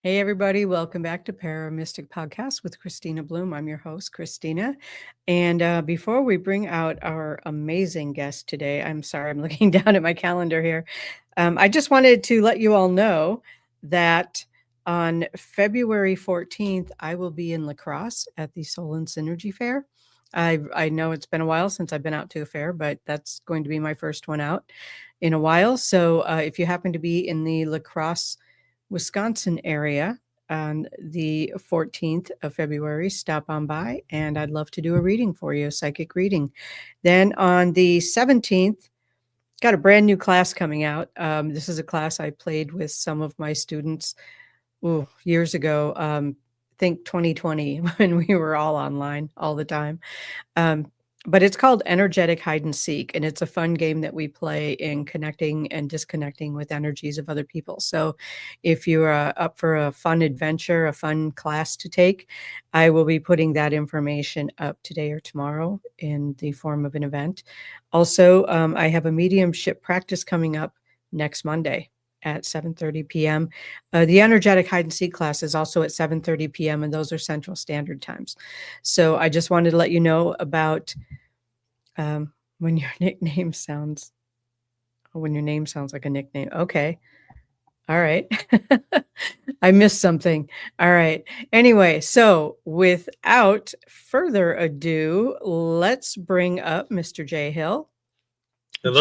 Hey, everybody. Welcome back to ParaMystic Podcast with Kristina Bloom. I'm your host, Kristina. And before we bring out our amazing guest today, I'm sorry, I'm looking down at my calendar here. I just wanted to let you all know that on February 14th, I will be in La Crosse at the Soul and Synergy Fair. I know it's been a while since I've been out to a fair, but that's going to be my first one out in a while. So if you happen to be in the La Crosse, Wisconsin area on the 14th of February, stop on by and I'd love to do a reading for you, a psychic reading. Then on the 17th, got a brand new class coming out. This is a class I played with some of my students years ago. I think 2020 when we were all online all the time. But it's called Energetic Hide and Seek, and it's a fun game that we play in connecting and disconnecting with energies of other people. So if you're up for a fun adventure, a fun class to take, I will be putting that information up today or tomorrow in the form of an event. Also, I have a mediumship practice coming up next Monday at 7:30 p.m. The Energetic Hide and Seek class is also at 7:30 p.m., and those are Central Standard Times. So I just wanted to let you know about when your name sounds like a nickname. Okay. All right. I missed something. All right. Anyway, so without further ado, let's bring up Mr. Jay Hill. Hello.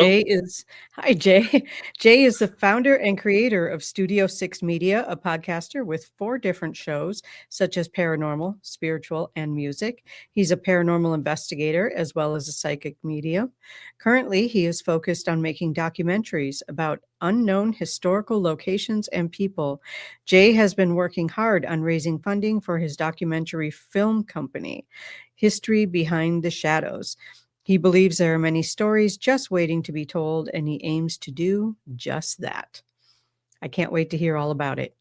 Hi, Jay. Jay is the founder and creator of Studio 6 Media, a podcaster with 4 different shows, such as paranormal, spiritual, and music. He's a paranormal investigator as well as a psychic medium. Currently, he is focused on making documentaries about unknown historical locations and people. Jay has been working hard on raising funding for his documentary film company, History Behind the Shadows. He believes there are many stories just waiting to be told, and he aims to do just that. I can't wait to hear all about it.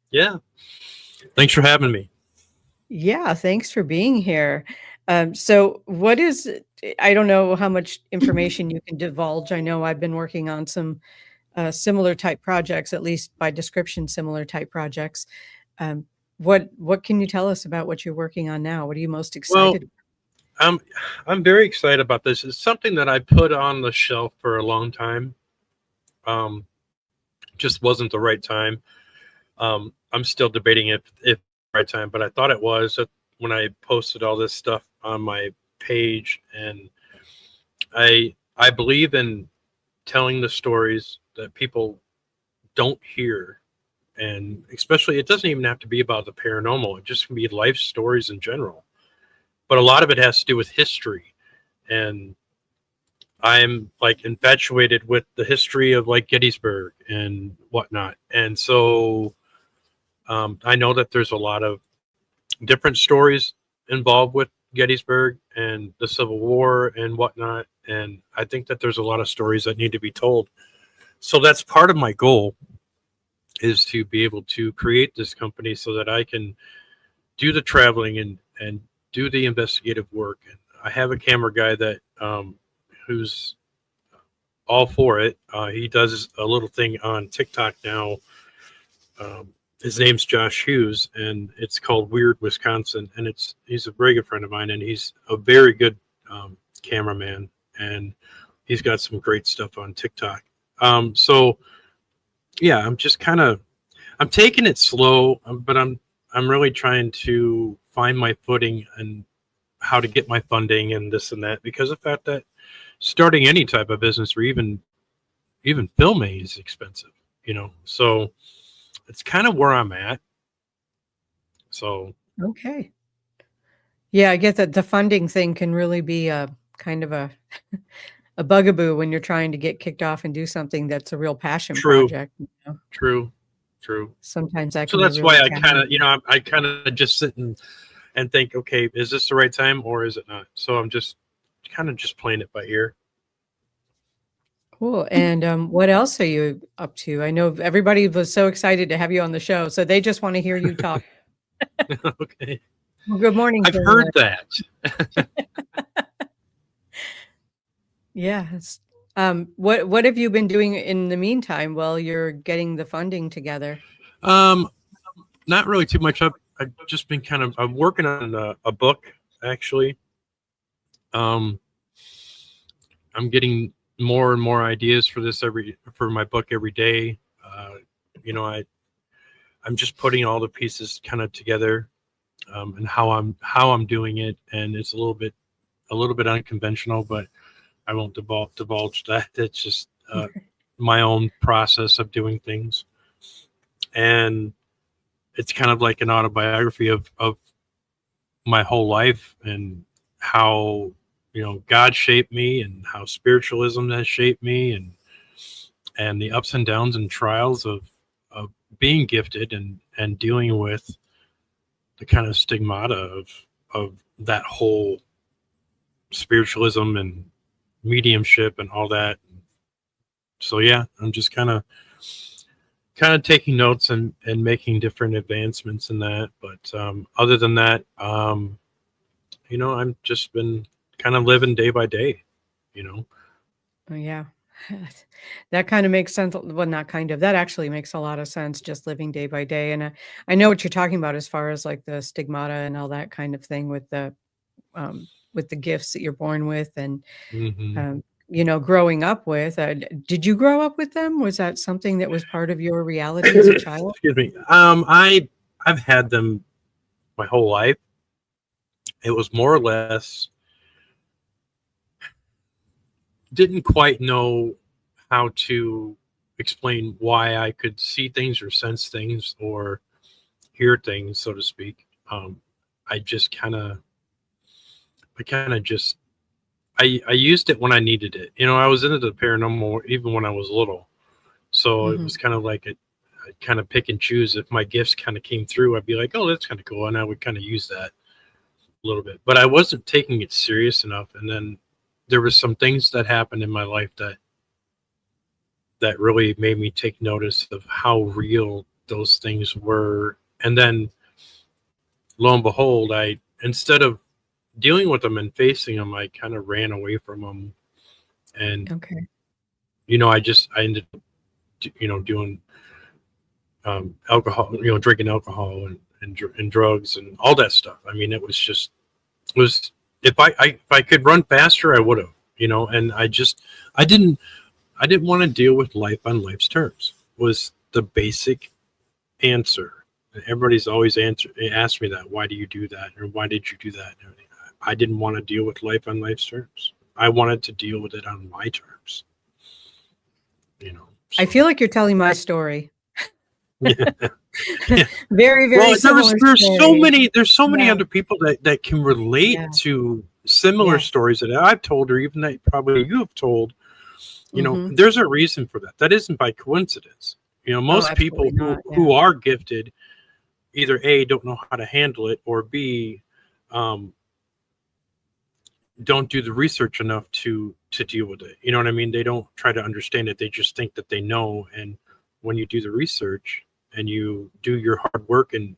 Yeah. Thanks for having me. Yeah, thanks for being here. So I don't know how much information you can divulge. I know I've been working on some similar type projects, at least by description, similar type projects. What can you tell us about what you're working on now? What are you most excited about? I'm very excited about this. It's something that I put on the shelf for a long time. Just wasn't the right time. I'm still debating if the right time, but I thought it was when I posted all this stuff on my page. And I believe in telling the stories that people don't hear. And especially, it doesn't even have to be about the paranormal. It just can be life stories in general. But a lot of it has to do with history. And I'm like infatuated with the history of like Gettysburg and whatnot. And so I know that there's a lot of different stories involved with Gettysburg and the Civil War and whatnot. And I think that there's a lot of stories that need to be told. So that's part of my goal, is to be able to create this company so that I can do the traveling and do the investigative work. And I have a camera guy that who's all for it. He does a little thing on TikTok now. His name's Josh Hughes, and it's called Weird Wisconsin. And he's a very good friend of mine, and he's a very good cameraman, and he's got some great stuff on TikTok. So yeah, I'm taking it slow, but I'm really trying to find my footing and how to get my funding and this and that, because of the fact that starting any type of business or even filming is expensive, so it's kind of where I'm at. So Okay. Yeah, I get that the funding thing can really be a kind of a bugaboo when you're trying to get kicked off and do something that's a real passion project. True. Sometimes that so can that's be why really I kind of just sit and think, okay, is this the right time or is it not? So I'm just kind of just playing it by ear. Cool. And what else are you up to? I know everybody was so excited to have you on the show, so they just want to hear you talk. Okay. Well, good morning. I've heard that. Yes. What have you been doing in the meantime while you're getting the funding together? Not really too much. I've just been I'm working on a book actually. Um, I'm getting more and more ideas for my book every day. You know, I'm just putting all the pieces kind of together, and how I'm doing it, and it's a little bit unconventional, but I won't divulge that. It's just my own process of doing things, and it's kind of like an autobiography of my whole life and how, you know, God shaped me and how spiritualism has shaped me, and the ups and downs and trials of being gifted and dealing with the kind of stigmata of that whole spiritualism and mediumship and all that. So yeah, I'm just kind of taking notes and making different advancements in that. But other than that, you know, I'm just been kind of living day by day, you know. Oh, yeah. That kind of makes sense. Well, not kind of. That actually makes a lot of sense, just living day by day. And I know what you're talking about as far as like the stigmata and all that kind of thing with the gifts that you're born with and Hmm. you know, growing up with. Did you grow up with them? Was that something that was part of your reality as a child? Excuse me. I've had them my whole life. It was more or less, didn't quite know how to explain why I could see things or sense things or hear things, so to speak. I just just I used it when I needed it. You know, I was into the paranormal even when I was little, so it Hmm. was kind of like I'd kind of pick and choose. If my gifts kind of came through, I'd be like, oh, that's kind of cool, and I would kind of use that a little bit. But I wasn't taking it serious enough, and then there was some things that happened in my life that really made me take notice of how real those things were. And then lo and behold, I, instead of dealing with them and facing them, I kind of ran away from them. And, Okay. you know, I ended up, you know, doing alcohol, you know, drinking alcohol and drugs and all that stuff. I mean, it was, if I could run faster, I would have, you know, and I didn't, I didn't want to deal with life on life's terms was the basic answer. And everybody's always asked me that. Why do you do that? Or why did you do that? And I didn't want to deal with life on life's terms. I wanted to deal with it on my terms, you know? I So, feel like you're telling my story. yeah. Very, very Well, similar story. there's so many Yeah. other people that can relate Yeah. to similar Yeah. stories that I've told, or even that probably you have told. You know, Hmm. there's a reason for that. That isn't by coincidence. You know, Oh, most absolutely people not. Yeah. who are gifted either A, don't know how to handle it, or B, um, don't do the research enough to deal with it. You know what I mean? They don't try to understand it. They just think that they know. And when you do the research and you do your hard work and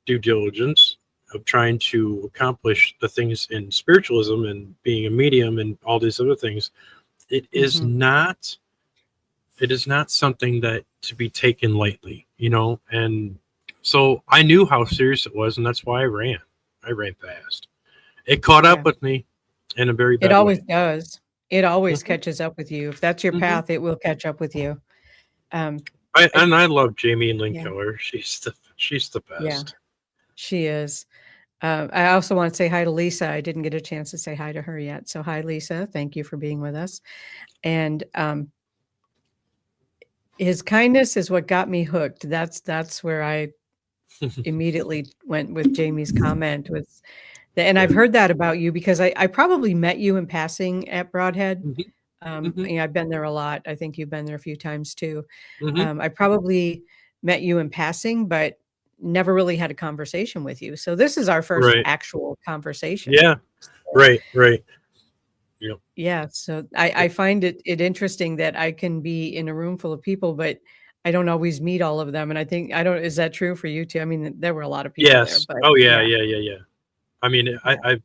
due diligence of trying to accomplish the things in spiritualism and being a medium and all these other things, it is Hmm. not something that to be taken lightly, you know. And so I knew how serious it was, and that's why I ran fast. It caught up Yeah. with me in a very It bad always way. does. It always Hmm. catches up with you. If that's your Hmm. path, it will catch up with you. Um, I, I love Jamie and Lynn yeah. Keller. She's the Yeah. best. She is. I also want to say hi to Lisa. I didn't get a chance to say hi to her yet. So hi, Lisa. Thank you for being with us. And his kindness is what got me hooked. That's where I immediately went with Jamie's comment was and I've Yeah. heard that about you because I probably met you in passing at Broadhead. Hmm. Hmm. Yeah, I've been there a lot. I think you've been there a few times too. Hmm. I probably met you in passing, but never really had a conversation with you. So this is our first Right. actual conversation. Yeah. So, Right. Right. Yep. yeah, so I find it interesting that I can be in a room full of people, but I don't always meet all of them. And I think I don't. Is that true for you too? I mean, there were a lot of people there, Yes. but Oh yeah. yeah, Yeah. Yeah. Yeah. I mean, yeah.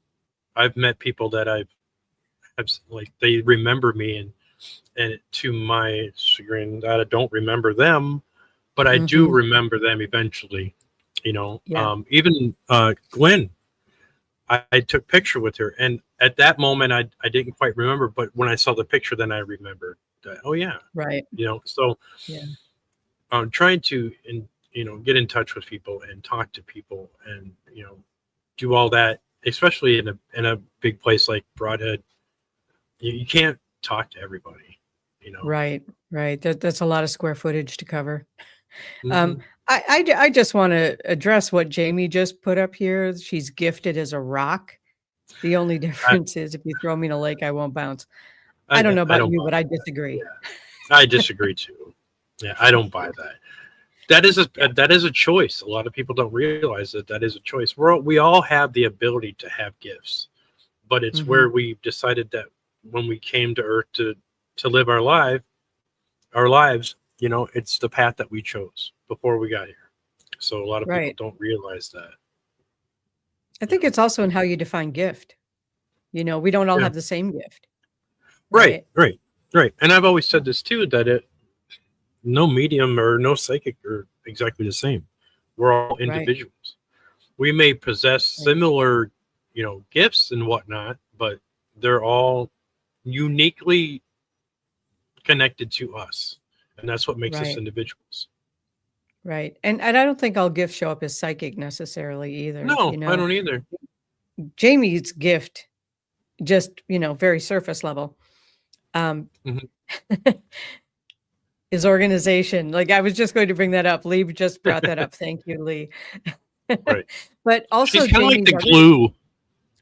I've met people that I've like they remember me, and to my chagrin, that I don't remember them, but I do Hmm. remember them eventually. Yeah. Even Gwen, I took picture with her, and at that moment I didn't quite remember, but when I saw the picture, then I remembered that, oh yeah, Right. so Yeah. I'm trying to get in touch with people and talk to people, and do all that, especially in a big place like Broadhead. You can't talk to everybody, Right. Right. That's a lot of square footage to cover. Um, hmm I just want to address what Jamie just put up here. She's gifted as a rock. The only I, difference is if you throw me in a lake, I won't bounce. I don't I know I about don't you, buy but I that. disagree. Yeah, I disagree too. Yeah, I don't buy that. Yeah. That is a choice. A lot of people don't realize that is a choice. We all have the ability to have gifts, but it's Hmm. where we decided that when we came to Earth to live our lives, it's the path that we chose before we got here. So a lot of people Right. don't realize that. I You think know, it's also in how you define gift. We don't all yeah, have the same gift, right, right? right, right. And I've always said this too, that no medium or no psychic are exactly the same. We're all Right. individuals. We may possess Right. similar, gifts and whatnot, but they're all uniquely connected to us, and that's what makes us Right. individuals. Right. And I don't think all gifts show up as psychic necessarily either. No, I don't either. Jamie's gift just, very surface level. Um, Mhm. His organization, like, I was just going to bring that up. Lee just brought that up. Thank you, Lee. Right. But She's also kind of like Jamie's the other glue.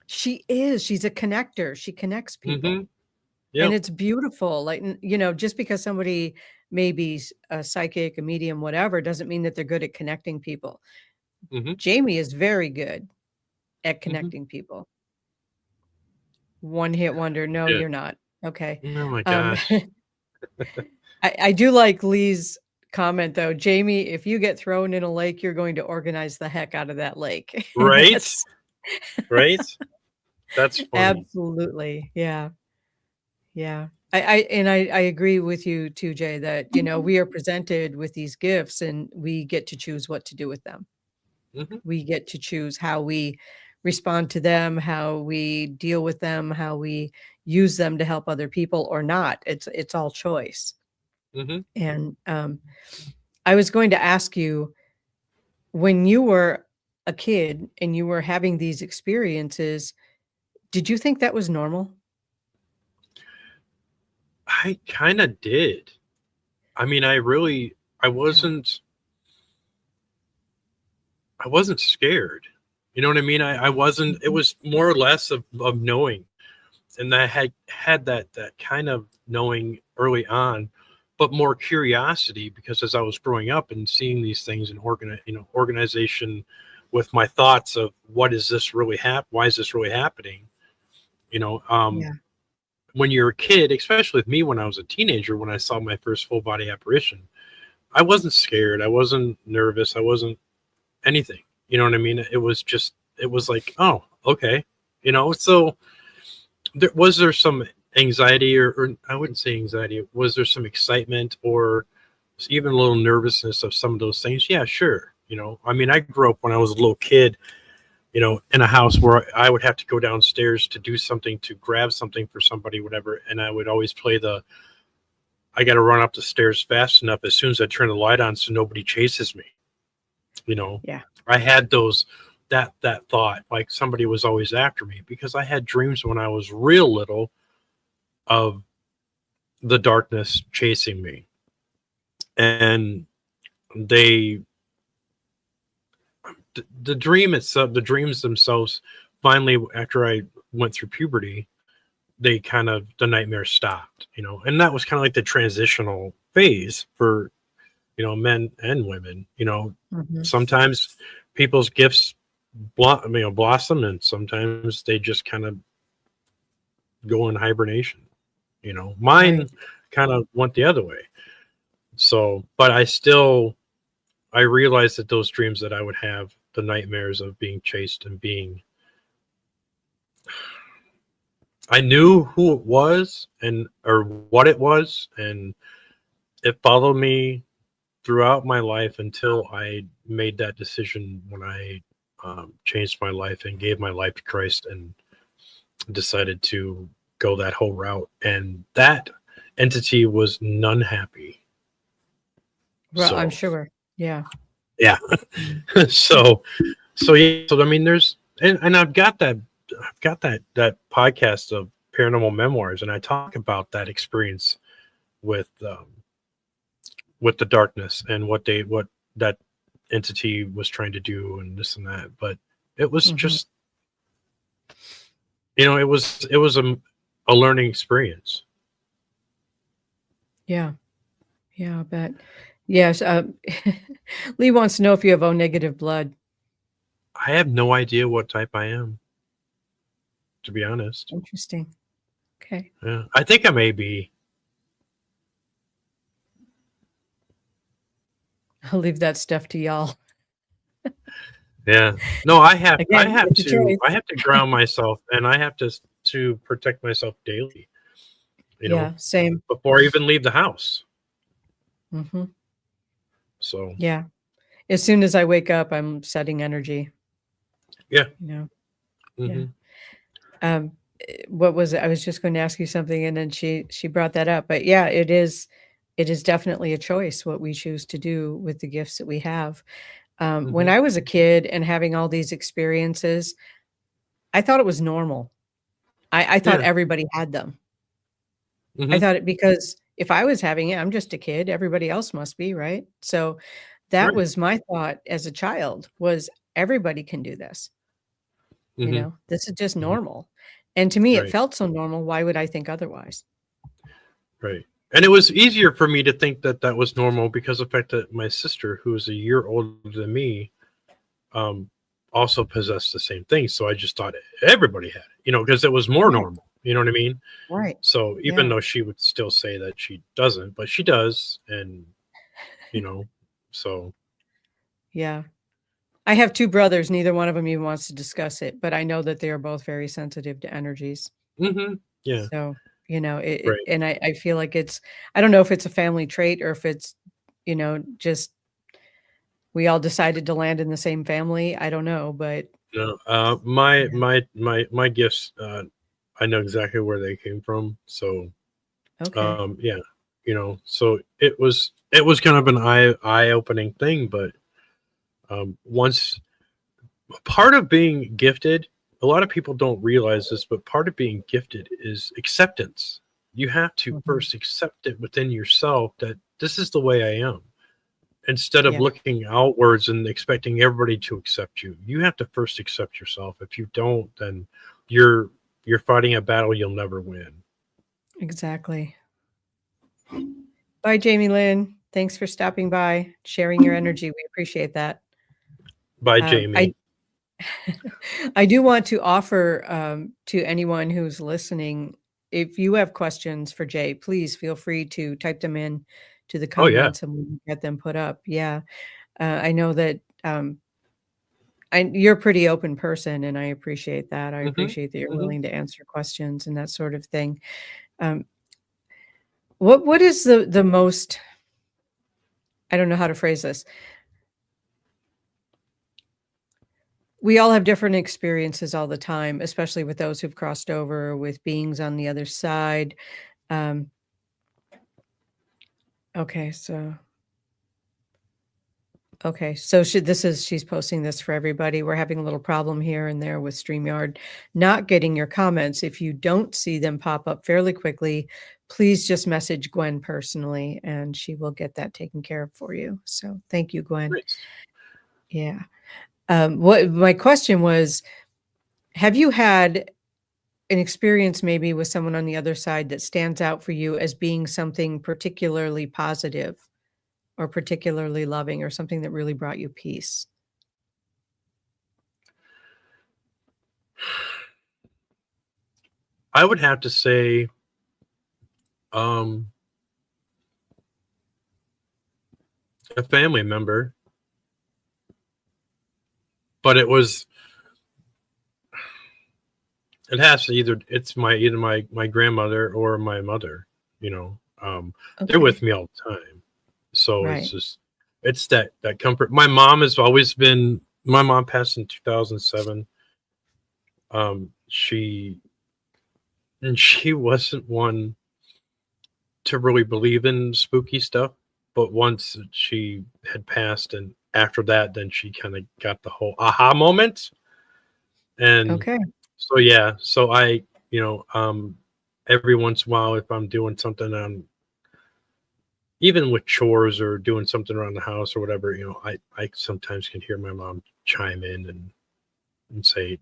she's a connector. She connects people, Hmm. and Yep. it's beautiful. Like, just because somebody may be a psychic, a medium, whatever, doesn't mean that they're good at connecting people. Hmm. Jamie is very good at Hmm. connecting people. One hit wonder. No, Yeah. you're not. Okay. Oh my Um, gosh. I do like Lee's comment though. Jamie, if you get thrown in a lake, you're going to organize the heck out of that lake. And Right. that's Right. That's funny. absolutely. Yeah. Yeah. I agree with you too, Jay, that we are presented with these gifts and we get to choose what to do with them. Hmm. We get to choose how we respond to them, how we deal with them, how we use them to help other people or not. It's all choice. Hmm. And I was going to ask you, when you were a kid and you were having these experiences, did you think that was normal? I kind of did. I mean, I Yeah. wasn't scared. You know what I mean? I wasn't. It Mhm. was more or less of knowing, and I had that kind of knowing early on, but more curiosity, because as I was growing up and seeing these things in organization, with my thoughts of what is this really why is this really happening? You know, um, Yeah. when you're a kid, especially with me when I was a teenager, when I saw my first full body apparition, I wasn't scared. I wasn't nervous. I wasn't anything. You know what I mean? It was like, oh, okay. So was there some anxiety, or I wouldn't say anxiety. Was there some excitement or even a little nervousness of some of those things? Yeah, sure. I mean, I grew up when I was a little kid, in a house where I would have to go downstairs to do something, to grab something for somebody, whatever. And I would always play I got to run up the stairs fast enough as soon as I turn the light on so nobody chases me. You know, Yeah. I had that thought, like somebody was always after me, because I had dreams when I was real little of the darkness chasing me. And they, the dream itself, the dreams themselves, finally, after I went through puberty, the nightmare stopped, and that was kind of like the transitional phase for, men and women. Mhm. Sometimes people's gifts blossom, and sometimes they just kind of go in hibernation. Mine Right. kind of went the other way. So, but I realized that those dreams that I would have, the nightmares of being chased and I knew who it was, and or what it was, and it followed me throughout my life until I made that decision when I changed my life and gave my life to Christ and decided to go that whole route. And that entity was none happy. Well, I'm So sure. Yeah. yeah. so yeah. So I mean, there's and I've got that podcast of paranormal memoirs, and I talk about that experience with the darkness and what that entity was trying to do and this and that. But it was Hmm. just, it was a learning experience. Yeah. Yeah, I bet. Yes. Lee wants to know if you have O negative blood. I have no idea what type I am, to be honest. Interesting. Okay. Yeah, I think I'm AB. I'll leave that stuff to y'all. Yeah. No, I have I Again, have it's a to choice. I have to ground myself, and I have to protect myself daily, Yeah, same. before I even leave the house. Hmm. So, Yeah. As soon as I wake up, I'm setting energy, yeah. you know. Yeah. Mhm. Um, what was it? I was just going to ask you something, and then she brought that up. But yeah, it is definitely a choice what we choose to do with the gifts that we have. When Mhm. I was a kid and having all these experiences, I thought it was normal. I thought Yeah. everybody had them. I Mhm. thought it because if I was having it, I'm just a kid, everybody else must be, right? So that Right. was my thought as a child was everybody can do this, Mhm. This is just Mhm. normal. And to me, it Right. felt so normal. Why would I think otherwise? Right. And it was easier for me to think that that was normal because of the fact that my sister, who was a year older than me, um, also possessed the same thing. So I just thought everybody had it, because it was more Right, normal. You know what I mean? right. So even Yeah, though she would still say that she doesn't, but she does, and you know, so yeah. I have 2 brothers, neither one of them even wants to discuss it, but I know that they are both very sensitive to energies. yeah, So, right. and I feel like I don't know if it's a family trait or if it's, just we all decided to land in the same family. I don't know, but No, my yeah. my gifts, I know exactly where they came from. So Okay. yeah, so it was kind of an eye opening thing, but once part of being gifted, a lot of people don't realize this, but part of being gifted is acceptance. You have to Mhm. first accept it within yourself that this is the way I am. Instead of Yeah, looking outwards and expecting everybody to accept you, you have to first accept yourself. If you don't, then you're fighting a battle you'll never win. exactly. Bye, Jamie Lynn. Thanks for stopping by, sharing your energy. We appreciate that. Bye, I Jamie. I do want to offer to anyone who's listening, if you have questions for Jay, please feel free to type them in to the Oh yeah. comments and we can get them put up. Yeah, I know that you're a pretty open person, and I appreciate that. I Hmm. appreciate that you're Hmm. willing to answer questions and that sort of thing. Um, what is the most? I don't know how to phrase this. We all have different experiences all the time, especially with those who've crossed over with beings on the other side. Um, okay, so she's posting this for everybody. We're having a little problem here and there with StreamYard not getting your comments. If you don't see them pop up fairly quickly, please just message Gwen personally and she will get that taken care of for you. So thank you, Gwen. Nice. Yeah. What my question was, have you had an experience maybe with someone on the other side that stands out for you as being something particularly positive or particularly loving or something that really brought you peace? I would have to say, um, a family member, but it has to either my grandmother or my mother. You know, they're Okay. with me all the time, so it's Right. just. it's that comfort. My mom has always been. My mom passed in 2007. She wasn't one to really believe in spooky stuff, but once she had passed, and after that, then she kind of got the whole aha moment. And Okay. so yeah, so I, every once in a while, if I'm doing something on, even with chores or doing something around the house or whatever, I sometimes can hear my mom chime in and say,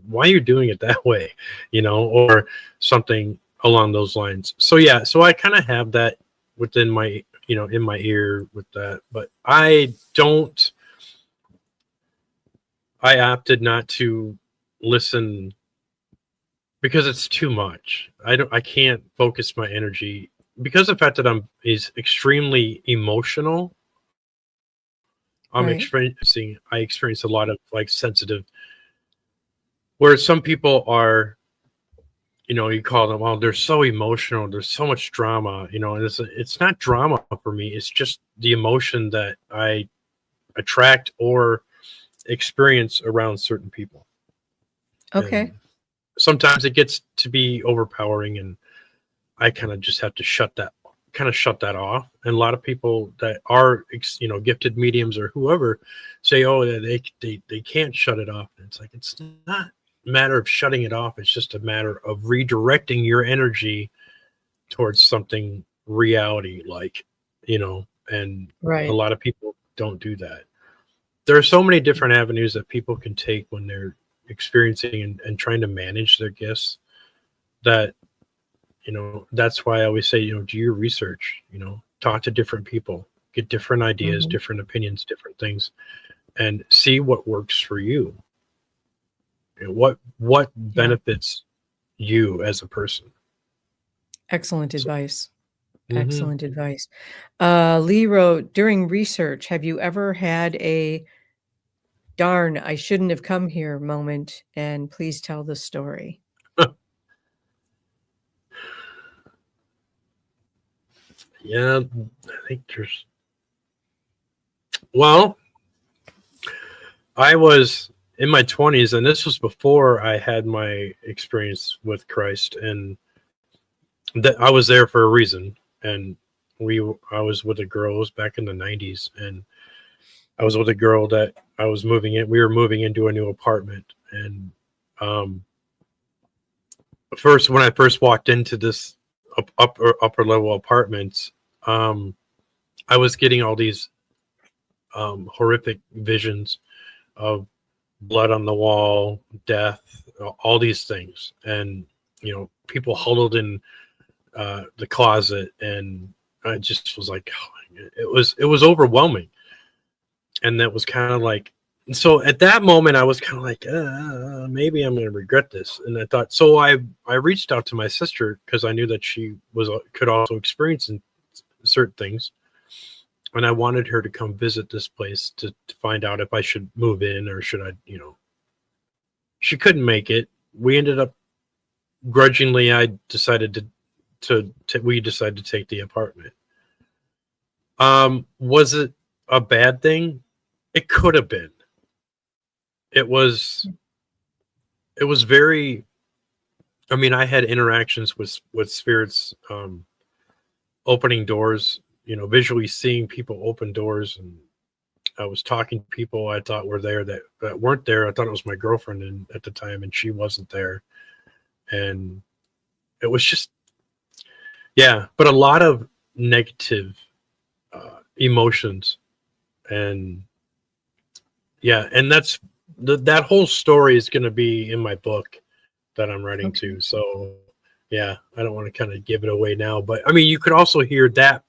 why are you doing it that way? Or something along those lines. So yeah, so I kind of have that within my, in my ear with that, but I opted not to listen because it's too much. I can't focus my energy because the fact that is extremely emotional. Right. I experience a lot of like sensitive, where some people are, you call them, oh, they're so emotional, there's so much drama, and it's not drama for me. It's just the emotion that I attract or experience around certain people. Okay. And sometimes it gets to be overpowering, and I kind of just have to shut that off. And a lot of people that are, gifted mediums or whoever say, oh, they can't shut it off. And it's like, it's not a matter of shutting it off. It's just a matter of redirecting your energy towards something reality, like, and a Right. lot of people don't do that. There are so many different avenues that people can take when they're experiencing and trying to manage their gifts, that that's why I always say, do your research, talk to different people, get different ideas, Mhm. different opinions, different things, and see what works for you, and what Yeah. benefits you as a person. Excellent So, advice. mhm. Excellent advice. Lee wrote, during research, have you ever had a darn, I shouldn't have come here moment? And please tell the story. Yeah, I think well, I was in my 20s, and this was before I had my experience with Christ, and that I was there for a reason. And I was with a girl. It was back in the 90s, and I was with a girl that I was moving in. We were moving into a new apartment, and um, when I first walked into this upper level apartments, um, I was getting all these horrific visions of blood on the wall, death, all these things, and people huddled in the closet, and I just was like, oh, it was overwhelming. And that was kind of like, so at that moment I was kind of like, maybe I'm going to regret this. And I thought, so I reached out to my sister, because I knew that she could also experience certain things, and I wanted her to come visit this place to find out if I should move in or should I. She couldn't make it. We ended up, grudgingly, I decided we decided to take the apartment. Was it a bad thing? It could have been. It was very, I mean, I had interactions with spirits, opening doors, visually seeing people open doors, and I was talking to people I thought were there that weren't there. I thought it was my girlfriend at the time, and she wasn't there. And it was just, yeah, but a lot of negative emotions. And yeah, and that whole story is going to be in my book that I'm writing Okay. to. So yeah, I don't want to kind of give it away now, but I mean, you could also hear that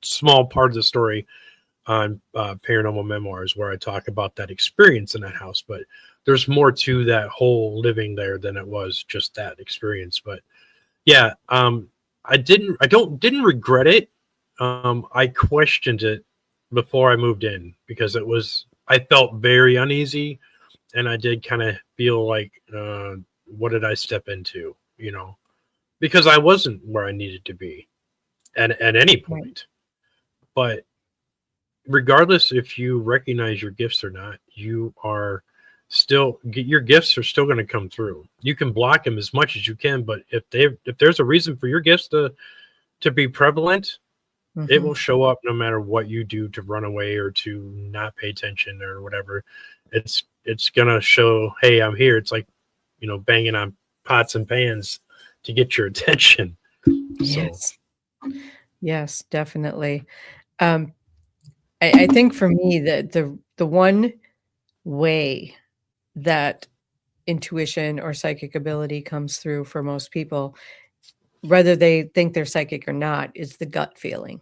small part of the story on Paranormal Memoirs, where I talk about that experience in that house. But there's more to that whole living there than it was just that experience. But yeah, didn't regret it. I questioned it before I moved in, because I felt very uneasy, and I did kind of feel like, what did I step into? Because I wasn't where I needed to be at any Right. point. But regardless if you recognize your gifts or not, you are still, your gifts are still going to come through. You can block them as much as you can, but if there's a reason for your gifts to be prevalent, it will show up no matter what you do to run away or to not pay attention or whatever. It's gonna show, hey, I'm here. It's like, banging on pots and pans to get your attention. Yes. Yes, definitely. Um, I think for me that the one way that intuition or psychic ability comes through for most people, whether they think they're psychic or not, is the gut feeling.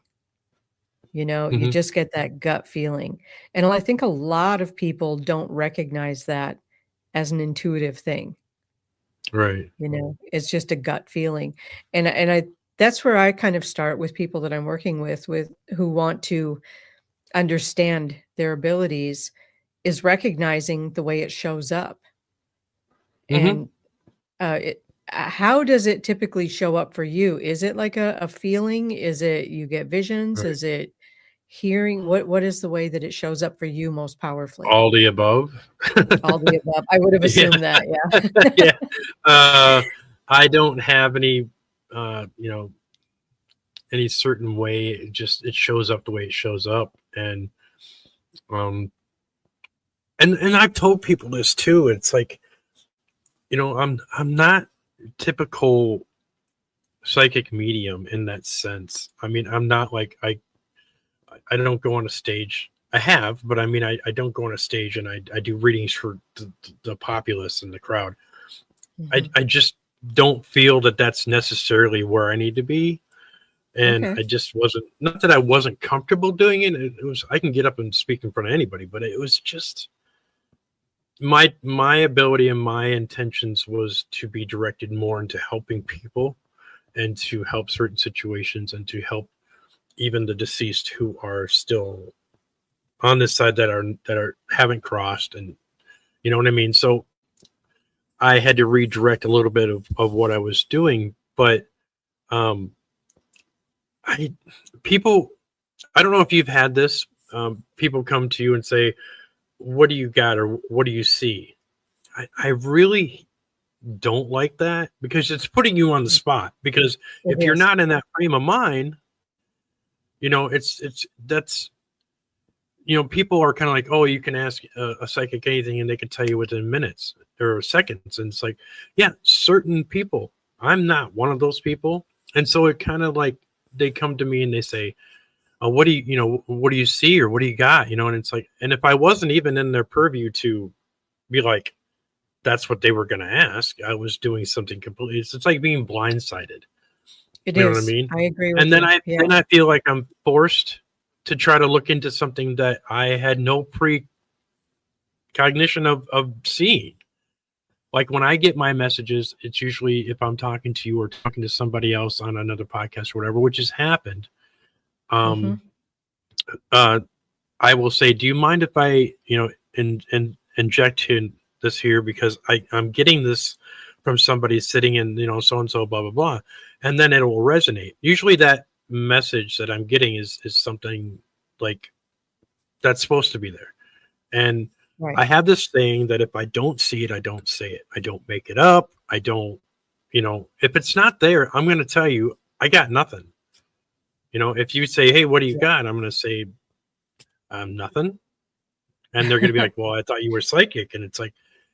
You Mhm. just get that gut feeling. And I think a lot of people don't recognize that as an intuitive thing. Right. It's just a gut feeling. And I that's where I kind of start with people that I'm working with who want to understand their abilities, is recognizing the way it shows up. Mhm. And how does it typically show up for you? Is it like a feeling? Is it you get visions? Right. Is it hearing? What is the way that it shows up for you most powerfully? All the above. All the above. I would have Yeah. assumed that, yeah. Yeah. I don't have any, any certain way. It shows up the way it shows up. Um, and I've told people this too. It's like, I'm not typical psychic medium in that sense. I mean, I'm not like, I don't go on a stage. I have, but I mean, I don't go on a stage and I do readings for the populace and the crowd. I just don't feel that that's necessarily where I need to be. And Okay. I just wasn't, not that I wasn't comfortable doing it. It was, I can get up and speak in front of anybody, but it was just my ability and my intentions was to be directed more into helping people and to help certain situations and to help even the deceased who are still on this side that are haven't crossed, and you know what I mean. So I had to redirect a little bit of what I was doing, but um, I people I don't know if you've had this. People come to you and say, "What do you got?" or "What do you see?" I really don't like that because it's putting you on the spot. Because It if you're is. not in that frame of mind, it's that's people are kind of like, oh, you can ask a psychic anything and they can tell you within minutes or seconds. And it's like, yeah, certain people. I'm not one of those people. And so it kind of like they come to me and they say, oh, what do you see or what do you got? And it's like, and if I wasn't even in their purview to be like, that's what they were going to ask, I was doing something completely. It's like being blindsided. It You know what I is. mean? I agree And with then you. I Yeah. then I feel like I'm forced to try to look into something that I had no precognition of seeing. Like when I get my messages, it's usually if I'm talking to you or talking to somebody else on another podcast or whatever, which has happened. Mhm. Um, uh, I will say, do you mind if I, inject in this here because I'm getting this from somebody sitting in, so and so, blah blah blah, and then it will resonate. Usually, that message that I'm getting is something like that's supposed to be there. And I Right. have this thing that if I don't see it, I don't say it. I don't make it up. I don't, if it's not there, I'm going to tell you I got nothing. If you say, hey, what do you Yeah. got? I'm going to say, nothing. And they're going to be like, well, I thought you were psychic. And it's like,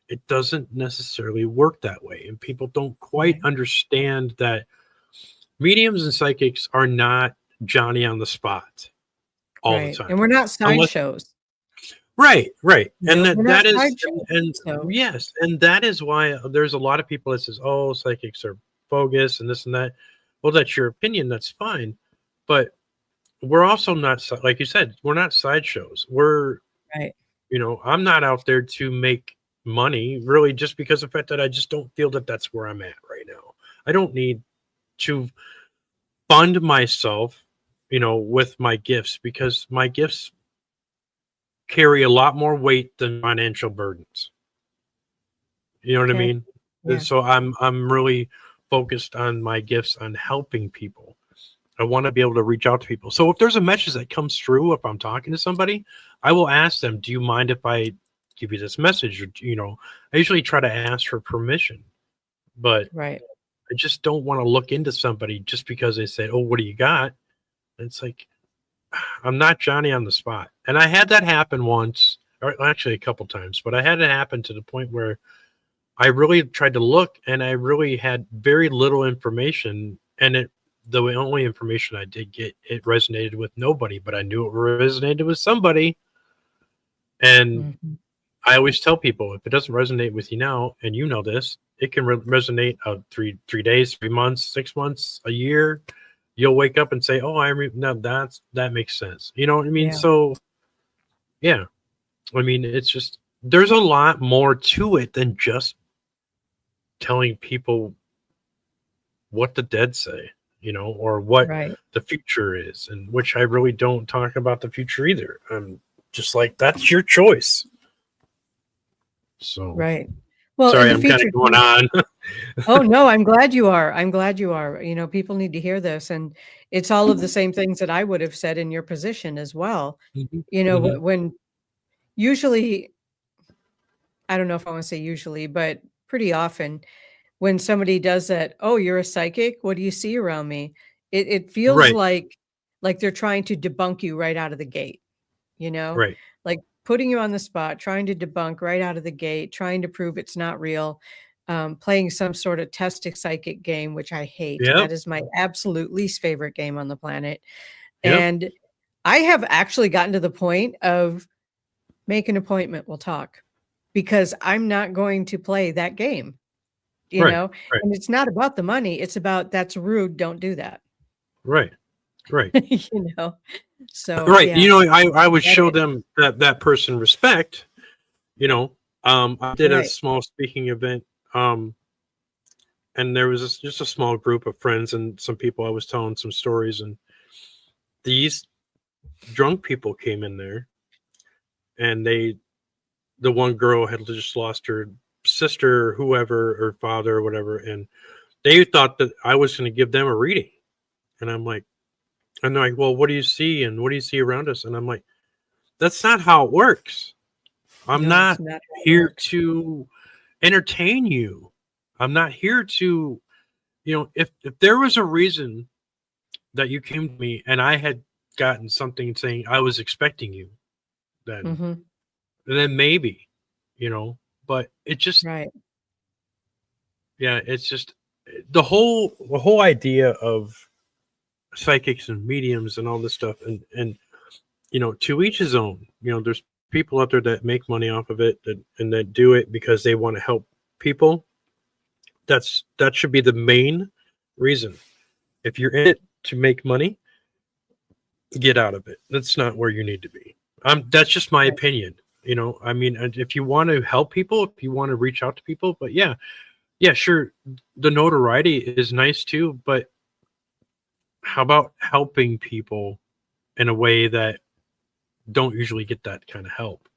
it doesn't necessarily work that way. And people don't quite Right. understand that mediums and psychics are not Johnny on the spot all the Right. time. And we're not Unless, sideshows. right. And We're that, not that is, sideshows. and So yes, and that is why there's a lot of people that says, oh, psychics are bogus and this and that. Well, that's your opinion. That's fine. But we're also not, like you said, we're not sideshows. right. I'm not out there to make money really just because of the fact that I just don't feel that that's where I'm at right now. I don't need to fund myself, with my gifts because my gifts carry a lot more weight than financial burdens. You know what I Okay. mean? Yeah. So I'm really focused on my gifts on helping people. I want to be able to reach out to people. So if there's a message that comes through, if I'm talking to somebody, I will ask them, do you mind if I give you this message? Or, I usually try to ask for permission, but Right. I just don't want to look into somebody just because they say, oh, what do you got? It's like, I'm not Johnny on the spot. And I had that happen once, or actually a couple times, but I had it happen to the point where I really tried to look and I really had very little information. And the only information I did get, it resonated with nobody, but I knew it resonated with somebody. And Mhm. I always tell people, if it doesn't resonate with you now, and you know this, it can resonate 3 days, 3 months, 6 months, a year. You'll wake up and say, "Oh, no, that makes sense." You know what I mean? Yeah. So, yeah, I mean, it's just there's a lot more to it than just telling people what the dead say, or what Right. the future is, and which I really don't talk about the future either. I'm just like, that's your choice. So, Right. Well, in sorry, the I'm kind future of going too. on. Oh, no, I'm glad you are. I'm glad you are. People need to hear this, and it's all of the same things that I would have said in your position as well. Mhm, mhm. When usually, I don't know if I want to say usually, but pretty often when somebody does that, "Oh, you're a psychic? What do you see around me?" It feels Right, like they're trying to debunk you right out of the gate, you know? right. Like putting you on the spot, trying to debunk right out of the gate, trying to prove it's not real, playing some sort of test a psychic game, which I hate. Yep, That is my absolute least favorite game on the planet. yep, And I have actually gotten to the point of make an appointment, we'll talk because I'm not going to play that game, you right, know? right, And it's not about the money. It's about that's rude. Don't do that. right, right, You know? So right. yeah, I would get show it. them that person respect. You know, I did a Right. small speaking event, um, and there was just a small group of friends and some people. I was telling some stories, and these drunk people came in there, and the one girl had just lost her sister, or whoever, or father, or whatever, and they thought that I was going to give them a reading, and I'm like, and they're like, well, what do you see, and what do you see around us? And I'm like, that's not how it works. I'm No, it's not not how it here works. to entertain you. I'm not here to, if there was a reason that you came to me and I had gotten something saying I was expecting you, then Mhm. then maybe, but it just, Right. yeah, it's just the whole idea of psychics and mediums and all this stuff, and to each his own. There's people out there that make money off of it, and that do it because they want to help people. That should be the main reason. If you're in it to make money, get out of it. That's not where you need to be. That's just my Right. opinion. I mean, and if you want to help people, if you want to reach out to people, but yeah, yeah, sure, the notoriety is nice too, but how about helping people in a way that don't usually get that kind of help,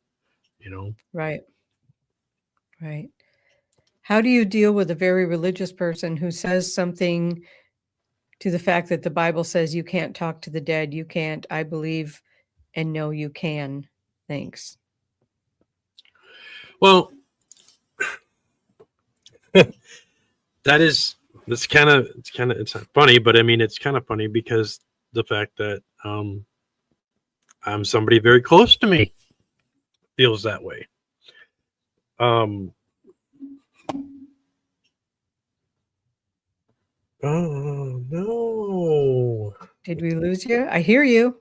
you know? Right. Right. How do you deal with a very religious person who says something to the fact that the Bible says you can't talk to the dead? You can't. I believe and know you can. Thanks. Well, it's not funny, but I mean it's kind of funny because the fact that I'm somebody very close to me feels that way. Um oh no. Did we lose you? I hear you. I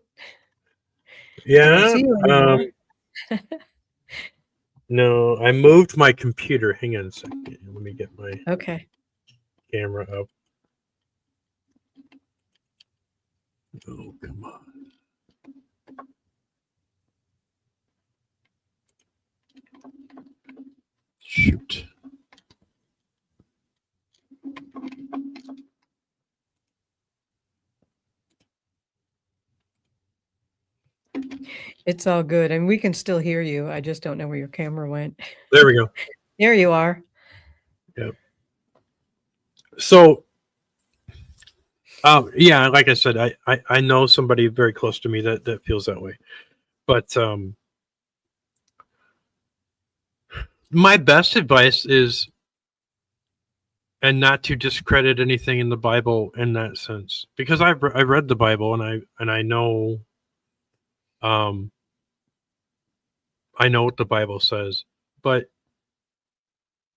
don't Yeah. see you Um anymore. no, I moved my computer. Hang on a second. Let me get my Okay. camera up. Oh, come on. Shoot. It's all good. And we can still hear you. I just don't know where your camera went. There we go. There you are. Yeah. So Yeah, like I said, I know somebody very close to me that feels that way. But my best advice is, and not to discredit anything in the Bible in that sense, because I've read the Bible, and um I know what the Bible says. But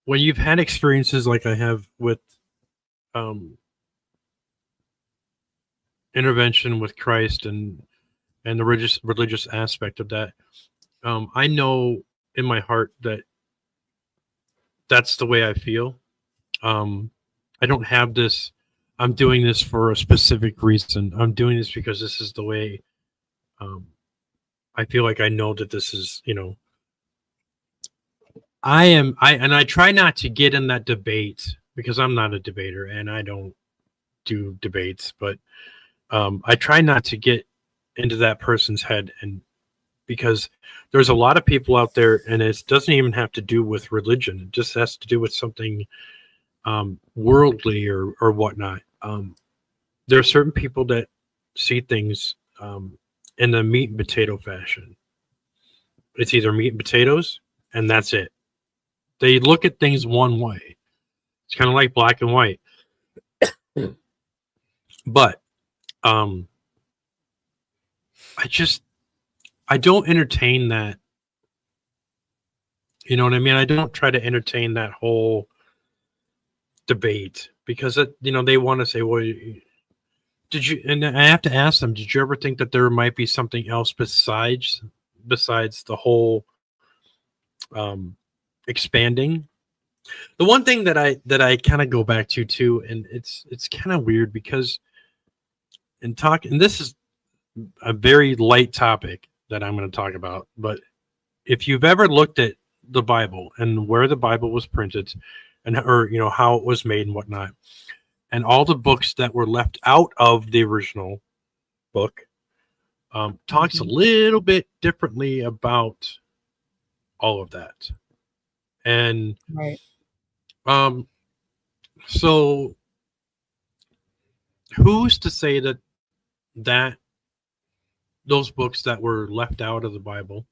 when you've had experiences like I have with um intervention with Christ, and the religious aspect of that, I know in my heart that that's the way I feel. Um, I don't have this. I'm doing this for a specific reason. I'm doing this because this is the way. Um, I feel like I know that this is. I am. I try not to get in that debate because I'm not a debater and I don't do debates. But I try not to get into that person's head, and because there's a lot of people out there, and it doesn't even have to do with religion. It just has to do with something worldly or whatnot. There are certain people that see things in the meat and potato fashion. It's either meat and potatoes, and that's it. They look at things one way. It's kind of like black and white. But um, I don't entertain that. You know what I mean? I don't try to entertain that whole debate because they want to say, well, did you? And I have to ask them, did you ever think that there might be something else besides the whole expanding? The one thing that I kind of go back to too, and it's kind of weird because and this is a very light topic that I'm going to talk about, but if you've ever looked at the Bible and where the Bible was printed, or how it was made and whatnot, and all the books that were left out of the original book, talks a little bit differently about all of that. And Right. So who's to say that those books that were left out of the Bible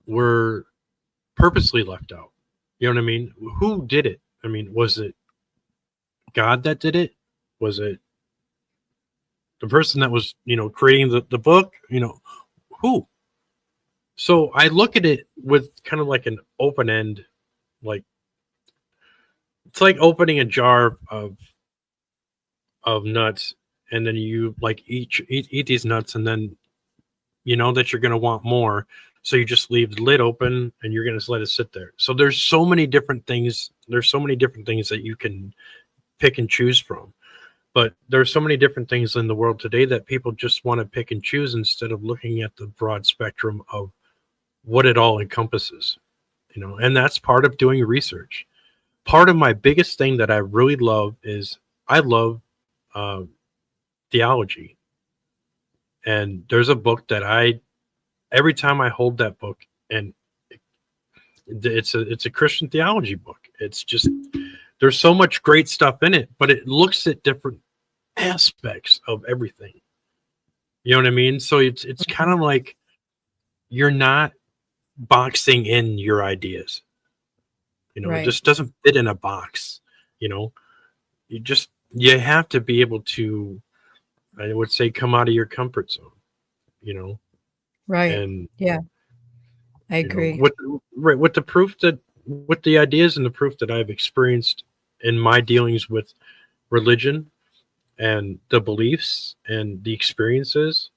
were purposely left out? You know what I mean? Who did it? I mean, was it God that did it? Was it the person that was, creating the book? Who? So I look at it with kind of like an open end, like it's like opening a jar of nuts, and then you like eat these nuts, and then you know that you're going to want more, so you just leave the lid open and you're going to let it sit there. So there's so many different things that you can pick and choose from, but there's so many different things in the world today that people just want to pick and choose instead of looking at the broad spectrum of what it all encompasses. And that's part of doing research. Part of my biggest thing that I really love is I love theology. And there's a book that every time I hold that book, and it's a Christian theology book. It's just, there's so much great stuff in it, but it looks at different aspects of everything. You know what I mean? So it's kind of like you're not boxing in your ideas. It just doesn't fit in a box. You have to be able to, I would say, come out of your comfort zone. Right. And yeah, I agree. With the ideas and the proof that I've experienced in my dealings with religion and the beliefs and the experiences,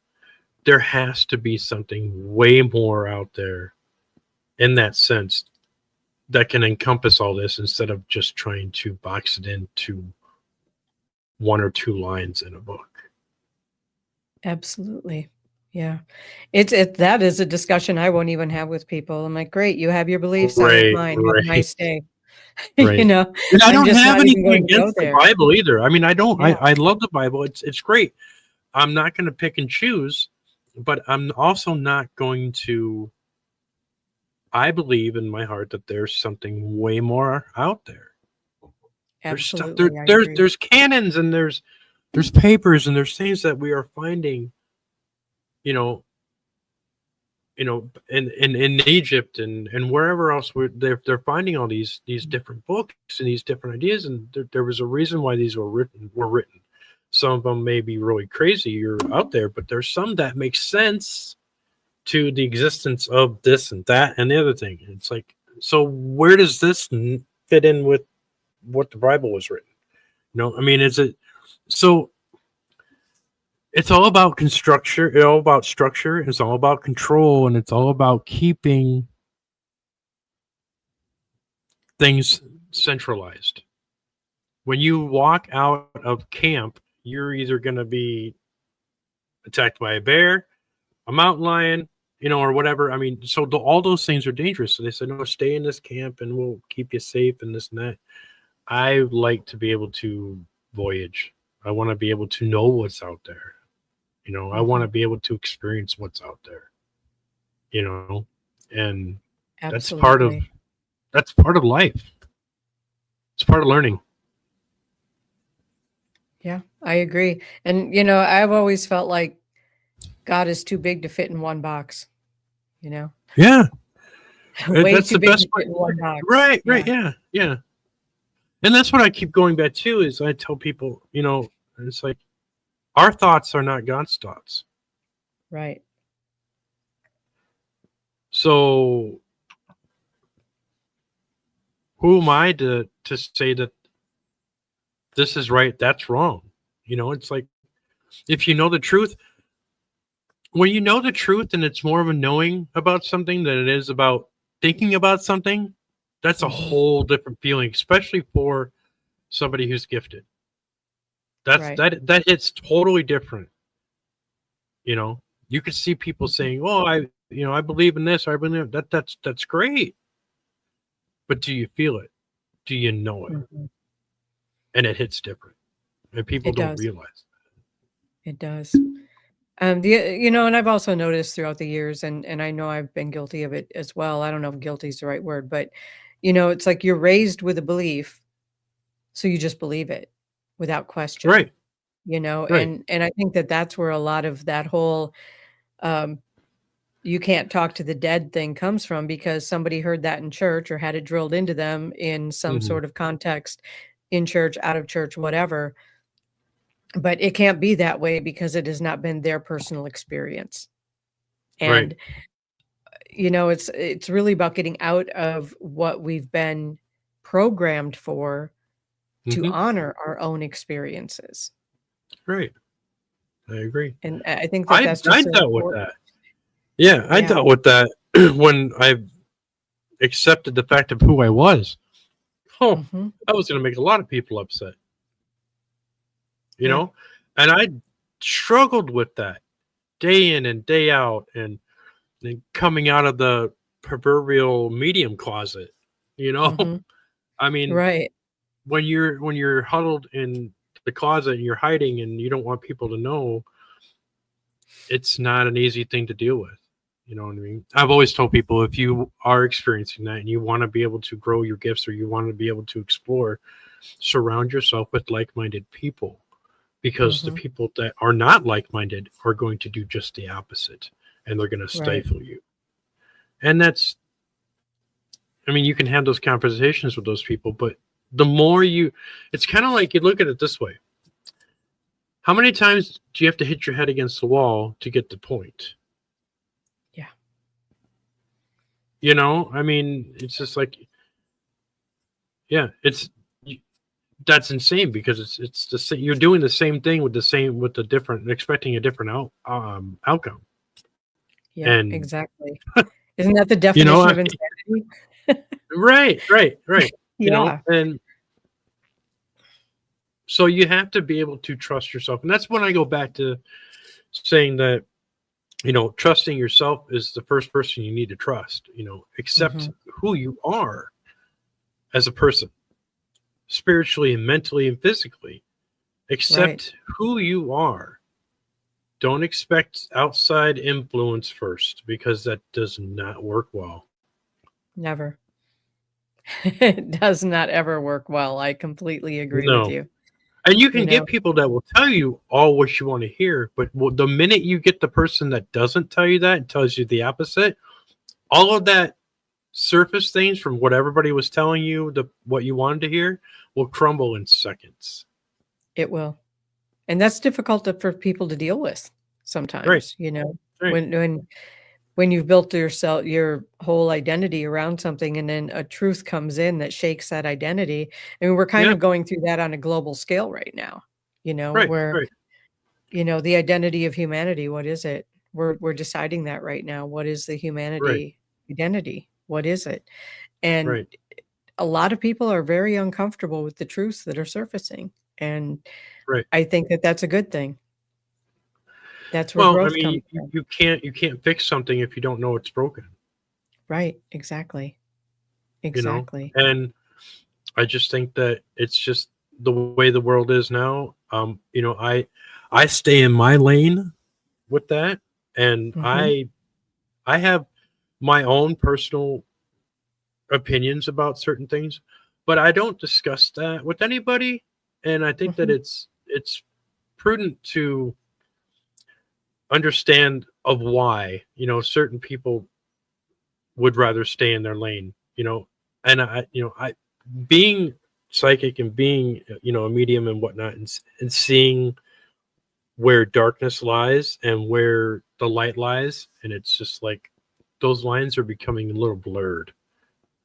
there has to be something way more out there in that sense that can encompass all this instead of just trying to box it into one or two lines in a book. Absolutely. Yeah. That is a discussion I won't even have with people. I'm like, great, you have your beliefs, I have mine. Have a nice day. Right. And I I'm don't just have not even anything going to go against the there. Bible either. I mean, I don't. Yeah. I love the Bible. It's great. I'm not going to pick and choose, but I'm also not going to. I believe in my heart that there's something way more out there. Absolutely. There's canons, and there's There's papers and there's things that we are finding, you know, in Egypt and wherever else they're finding all these different books and these different ideas, and there was a reason why these were written. Some of them may be really crazy or out there, but there's some that make sense to the existence of this and that and the other thing. It's like, so where does this fit in with what the Bible was written? I mean, is it so? It's all about structure. It's all about structure. It's all about control, and it's all about keeping things centralized. When you walk out of camp, you're either going to be attacked by a bear, a mountain lion, or whatever. I mean, so all those things are dangerous. So they said, no, stay in this camp and we'll keep you safe and this and that. I like to be able to voyage. I want to be able to know what's out there. I want to be able to experience what's out there. And Absolutely. that's part of life. It's part of learning. Yeah, I agree. And, I've always felt like God is too big to fit in one box, Yeah. Way that's too the big best to fit in one box. Right. Yeah. And that's what I keep going back to is I tell people, it's like our thoughts are not God's thoughts. Right. So who am I to say that this is right, that's wrong? It's like if you know the truth, when you know the truth and it's more of a knowing about something than it is about thinking about something, that's a whole different feeling, especially for somebody who's gifted. That hits totally different. You could see people saying, "Oh, I believe in this. I believe that." That's great. But do you feel it? Do you know it? And it hits different, and people don't realize that. It does. And I've also noticed throughout the years, and I know I've been guilty of it as well. I don't know if guilty is the right word, but it's like you're raised with a belief, so you just believe it without question. Right. And I think that's where a lot of that whole you can't talk to the dead thing comes from, because somebody heard that in church or had it drilled into them in some sort of context, in church, out of church, whatever. But it can't be that way because it has not been their personal experience. And it's really about getting out of what we've been programmed for to honor our own experiences. Right. I agree. And I think that's just I so dealt with important. that. Yeah, I dealt with that when I accepted the fact of who I was. I was going to make a lot of people upset. And I struggled with that day in and day out, and coming out of the proverbial medium closet. I mean, right. when you're huddled in the closet and you're hiding and you don't want people to know, it's not an easy thing to deal with. You know what I mean? I've always told people, if you are experiencing that and you want to be able to grow your gifts, or you want to be able to explore, surround yourself with like-minded people, because the people that are not like-minded are going to do just the opposite, and they're going to stifle you. And you can have those conversations with those people, but the more it's kind of like, you look at it this way. How many times do you have to hit your head against the wall to get the point? It's just like, that's insane, because it's the same. You're doing the same thing with the different, expecting a different outcome. Yeah, and exactly. Isn't that the definition of insanity? Right. Yeah. And so you have to be able to trust yourself. And that's when I go back to saying that, trusting yourself is the first person you need to trust. Accept who you are as a person, spiritually and mentally and physically. Accept who you are. Don't expect outside influence first, because that does not work well. Never. It does not ever work well. I completely agree with you. And you you can know? get people that will tell you all what you want to hear, but the minute you get the person that doesn't tell you that and tells you the opposite, all of that surface things from what everybody was telling you, what you wanted to hear, will crumble in seconds. It will. And that's difficult for people to deal with Right, sometimes, right. when you've built your whole identity around something and then a truth comes in that shakes that identity. I mean, we're kind Yeah, of going through that on a global scale right now, right, where, right, the identity of humanity, what is it? We're deciding that right now. What is the right, humanity identity? What is it? And right. a lot of people are very uncomfortable with the truths that are surfacing. And Right. I think that that's a good thing. That's where Well, I growth mean, comes from. you can't fix something if you don't know it's broken, Right. Exactly. you know? Exactly. And I just think that it's just the way the world is now. I stay in my lane with that, and Mhm. I have my own personal opinions about certain things, but I don't discuss that with anybody. And I think that Mhm. it's prudent to understand of why, certain people would rather stay in their lane, and I being psychic and being, a medium and whatnot, and seeing where darkness lies and where the light lies, and it's just like those lines are becoming a little blurred.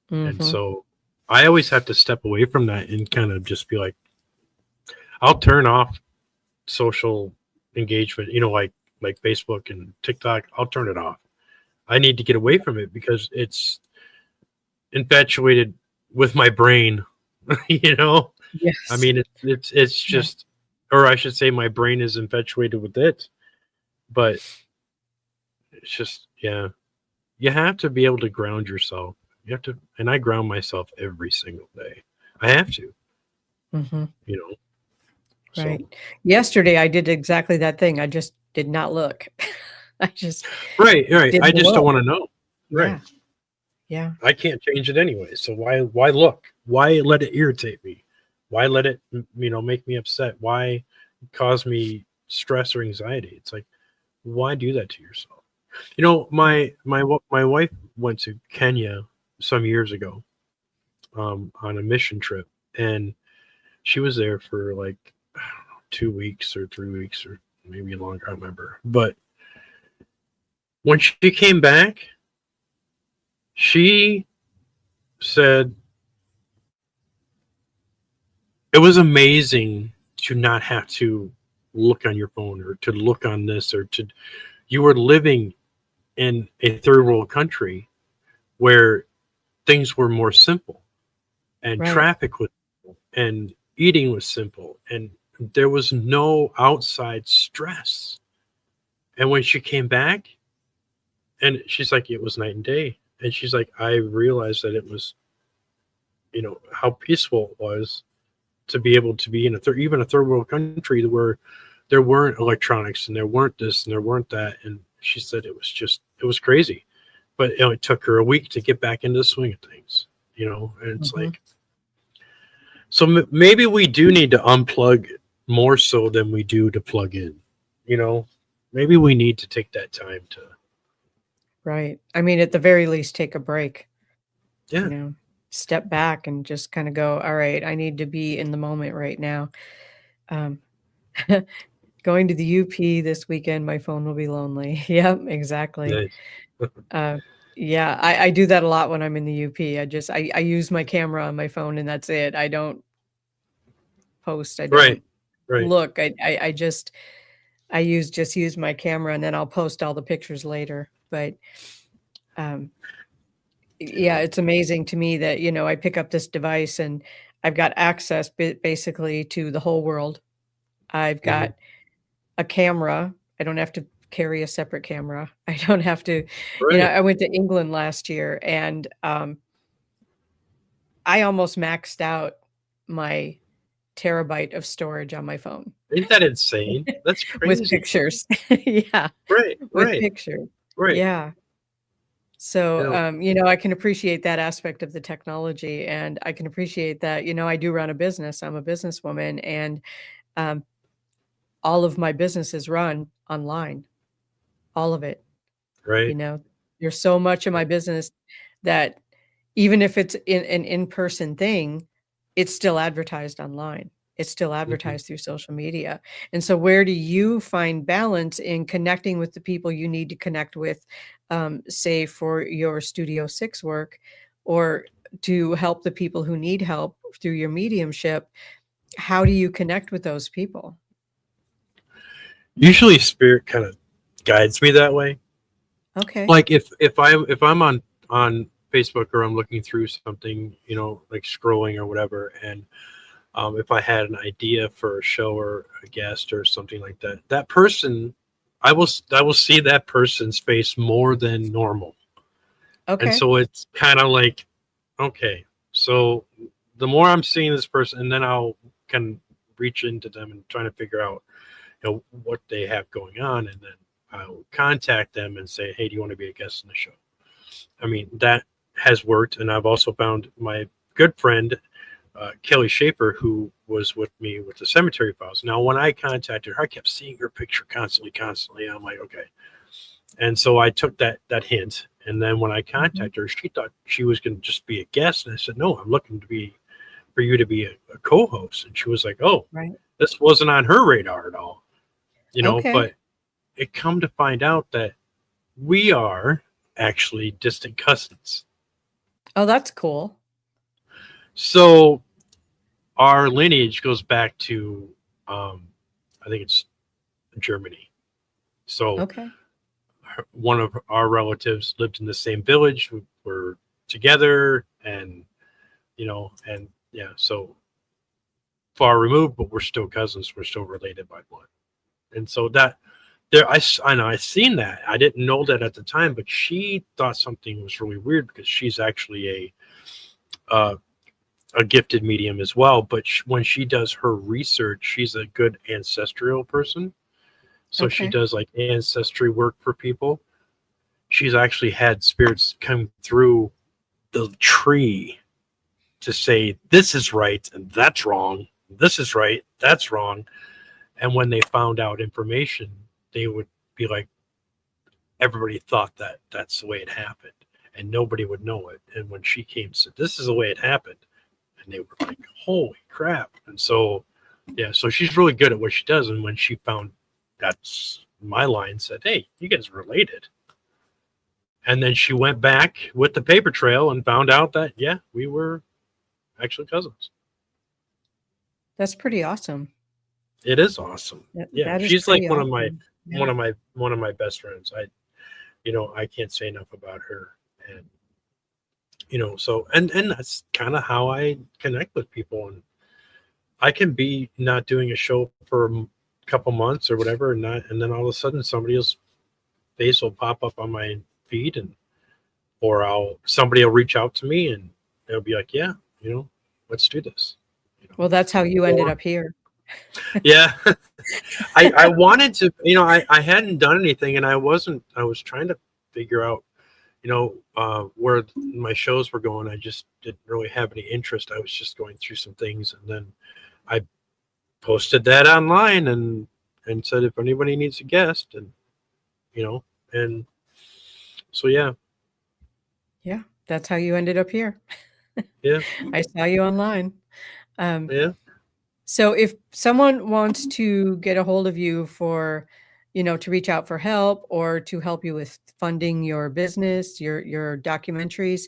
And Mhm. so I always have to step away from that and kind of just be like, I'll turn off social engagement, like Facebook and TikTok. I'll turn it off. I need to get away from it because it's infatuated with my brain. you know I Yes. mean, it's Yeah. just, or I should say my brain is infatuated with it. But it's just, yeah, you have to be able to ground yourself. You have to, and I ground myself every single day. I have to, Mhm. you know so. Right. Yesterday, I did exactly that thing. I just did not look. I just Right, I didn't just don't look. want to know. Right. Yeah. Yeah. I can't change it anyway, so why look? Why let it irritate me? Why let it, make me upset? Why cause me stress or anxiety? It's like, why do that to yourself? Right. My wife went to Kenya some years ago, on a mission trip, and she was there for like, I don't know, 2 weeks or 3 weeks or maybe longer. I don't remember. But when she came back, she said it was amazing to not have to look on your phone or to look on this or to, you were living in a third world country where things were more simple, and Right. traffic was simple, and eating was simple, and there was no outside stress. And when she came back, and she's like, it was night and day. And she's like, I realized that it was, how peaceful it was to be able to be in even a third world country where there weren't electronics and there weren't this and there weren't that. And she said it was crazy, but it took her a week to get back into the swing of things. And it's Mhm. like, so maybe we do need to unplug more so than we do to plug in. You know, maybe we need to take that time to, Right. I mean, at the very least, take a break, you yeah, know, step back and just kind of go, all right, I need to be in the moment right now. Um, going to the UP this weekend, my phone will be lonely. Yep, exactly. nice. Uh, yeah, I do that a lot when I'm in the UP. I use my camera on my phone and that's it. I don't post. I Right, don't right. look. Just use my camera and then I'll post all the pictures later. But um, yeah, it's amazing to me that, I pick up this device and I've got access basically to the whole world. I've Hmm. got a camera. I don't have to carry a separate camera. I don't have to, Right. I went to England last year and I almost maxed out my terabyte of storage on my phone Ain't that insane? That's with crazy. pictures. Yeah, Right, with right, pictures. right. Yeah. So, Yeah. I can appreciate that aspect of the technology, and I can appreciate that, I do run a business. I'm a businesswoman, and um, all of my business is run online, all of it. You Right. know, there's so much of my business that even if it's an in-person thing, it's still advertised online. It's still Mhm. advertised through social media. And so where do you find balance in connecting with the people you need to connect with, say for your Studio 6 work, or to help the people who need help through your mediumship? How do you connect with those people? Usually, spirit kind of guides me that way. Okay. Like if I'm on Facebook or I'm looking through something, like scrolling or whatever, and if I had an idea for a show or a guest or something like that, that person, I will see that person's face more than normal, and Okay. so it's kind of like, okay, so the more I'm seeing this person, and then I'll kind of reach into them and trying to figure out, what they have going on, and then I'll contact them and say, hey, do you want to be a guest in the show? I mean, that has worked, and I've also found my good friend Kelly Schaefer, who was with me with the Cemetery Files. Now, when I contacted her, I kept seeing her picture constantly. I'm like, okay. And so I took that hint, and then when I Mhm. contacted her, she thought she was going to just be a guest, and I said, no, I'm looking for you to be a co-host. And she was like, oh, Right. this wasn't on her radar at all, Okay. but it come to find out that we are actually distant cousins. Oh, that's cool. So our lineage goes back to, I think it's Germany. So Okay. one of our relatives lived in the same village. We were together, and and yeah, so far removed, but we're still cousins. We're still related by blood, and so that there, I know I seen that. I didn't know that at the time, but she thought something was really weird because she's actually uh, a gifted medium as well. But when she does her research, she's a good ancestral person. So she Okay. does like ancestry work for people. She's actually had spirits come through the tree to say this is right and that's wrong. This is right, that's wrong. And when they found out information, they would be like, everybody thought that that's the way it happened, and nobody would know it. And when she came and said, this is the way it happened, and they were like, holy crap. And so, yeah, so she's really good at what she does. And when she found that's my line, said, hey, you guys related. And then she went back with the paper trail and found out that, yeah, we were actually cousins. That's pretty awesome. It is awesome. Yeah, That is she's like pretty awesome. Yeah. one of my best friends. I can't say enough about her. And so and that's kind of how I connect with people. And I can be not doing a show for a couple months or whatever, and then all of a sudden somebody's face will pop up on my feed, and or somebody will reach out to me and they'll be like, yeah, let's do this. Well, that's how you ended Or up here. yeah, I wanted to, I hadn't done anything, and I was trying to figure out, where my shows were going. I just didn't really have any interest. I was just going through some things, and then I posted that online and said if anybody needs a guest, and you know, and so yeah, Yeah, that's how you ended up here. yeah, I saw you online. Um, yeah. so if someone wants to get a hold of you for, to reach out for help or to help you with funding your business, your documentaries,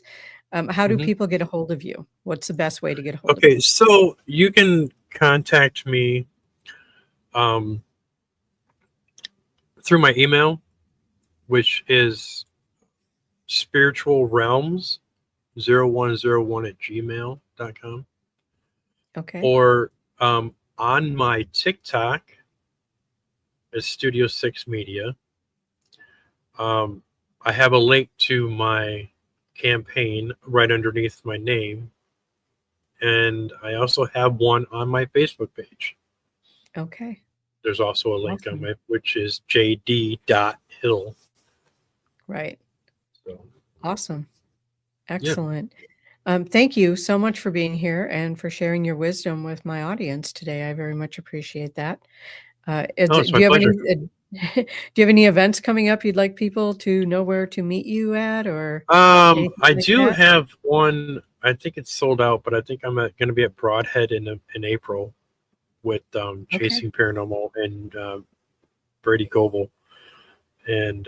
how do hmm people get a hold of you? What's the best way to get a hold of Okay, you? so you can contact me um, through my email, which is spiritualrealms0101 at gmail.com, Okay. or on my TikTok is Studio 6 Media. Um, I have a link to my campaign right underneath my name, and I also have one on my Facebook page. Okay. There's also a link on Awesome. my, which is jd.hill. Right. So Awesome. Yeah. Excellent. Thank you so much for being here and for sharing your wisdom with my audience today. I very much appreciate that. Oh, it's Do my you have any pleasure. do you have any events coming up you'd like people to know where to meet you at or anything I like do that? have one. I think it's sold out, but I think I'm going to be at Broadhead in April with Okay. Chasing Paranormal and Brady Goebel, and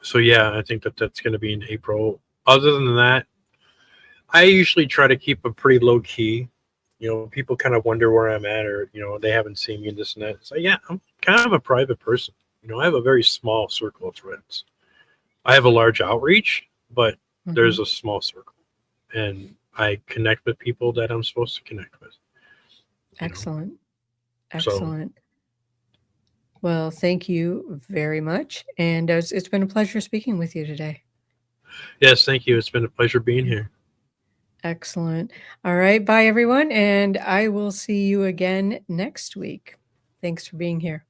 so yeah, I think that's going to be in April. Other than that, I usually try to keep a pretty low key. People kind of wonder where I'm at, or they haven't seen me in this and that. So yeah, I'm kind of a private person. I have a very small circle of friends. I have a large outreach, but there's Mhm. a small circle, and I connect with people that I'm supposed to connect with. Excellent. So Excellent. Well, thank you very much, and it's been a pleasure speaking with you today. yes, thank you. It's been a pleasure being here. Excellent. All right, bye everyone, and I will see you again next week. Thanks for being here.